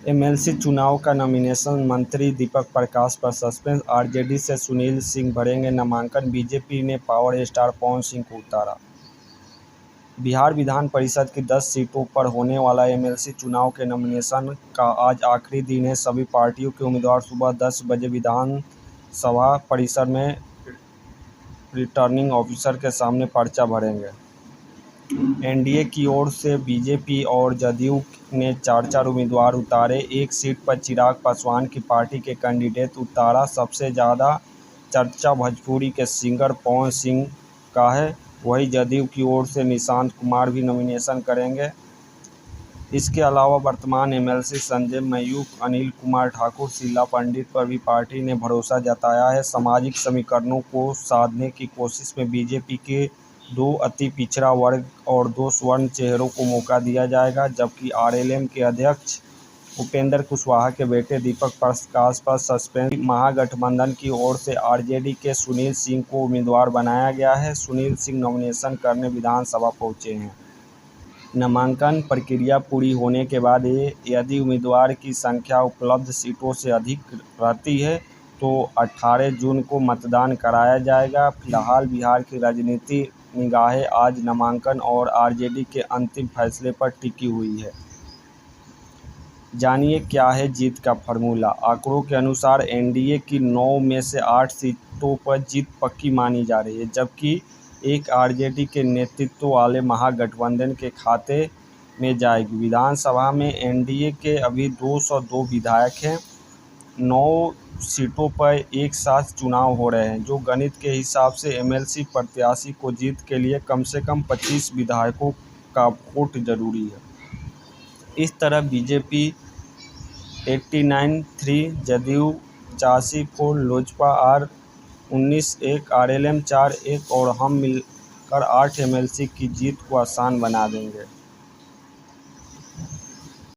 MLC चुनाव का nomination, मंत्री दीपक प्रकाश पर सस्पेंस, आरजेडी से सुनील सिंह भरेंगे नामांकन, बीजेपी ने पावर स्टार पवन सिंह को उतारा। बिहार विधान परिषद की 10 सीटों पर होने वाला एमएलसी चुनाव के नॉमिनेशन का आज आखिरी दिन है। सभी पार्टियों के उम्मीदवार सुबह 10 बजे विधानसभा परिसर में रिटर्निंग ऑफिसर के सामने पर्चा भरेंगे। एनडीए की ओर से बीजेपी और जदयू ने 4 उम्मीदवार उतारे। एक सीट पर चिराग पासवान की पार्टी के कैंडिडेट उतारा। सबसे ज़्यादा चर्चा भोजपुरी के सिंगर पवन सिंह का है। वहीं जदयू की ओर से निशांत कुमार भी नॉमिनेशन करेंगे। इसके अलावा वर्तमान एमएलसी संजय मयूख, अनिल कुमार ठाकुर, शीला पंडित पर भी पार्टी ने भरोसा जताया है। सामाजिक समीकरणों को साधने की कोशिश में बीजेपी के 2 अति पिछड़ा वर्ग और 2 स्वर्ण चेहरों को मौका दिया जाएगा, जबकि आरएलएम के अध्यक्ष उपेंद्र कुशवाहा के बेटे दीपक प्रकाश पर सस्पेंस। महागठबंधन की ओर से आरजेडी के सुनील सिंह को उम्मीदवार बनाया गया है। सुनील सिंह नॉमिनेशन करने विधानसभा पहुंचे हैं। नामांकन प्रक्रिया पूरी होने के बाद यदि उम्मीदवार की संख्या उपलब्ध सीटों से अधिक रहती है तो 18 जून को मतदान कराया जाएगा। फिलहाल बिहार की राजनीति निगाहें आज नामांकन और आरजेडी के अंतिम फैसले पर टिकी हुई है। जानिए क्या है जीत का फार्मूला। आंकड़ों के अनुसार एनडीए की 9 में से 8 सीटों पर जीत पक्की मानी जा रही है, जबकि एक आरजेडी के नेतृत्व वाले महागठबंधन के खाते में जाएगी। विधानसभा में एनडीए के अभी 202 विधायक हैं। 9 सीटों पर एक साथ चुनाव हो रहे हैं, जो गणित के हिसाब से एमएलसी प्रत्याशी को जीत के लिए कम से कम 25 विधायकों का वोट जरूरी है। इस तरह बीजेपी 89-3, जदयू 84-4, लोजपा 19-1, आरएलएम 4-1 और हम मिलकर 8 एमएलसी की जीत को आसान बना देंगे।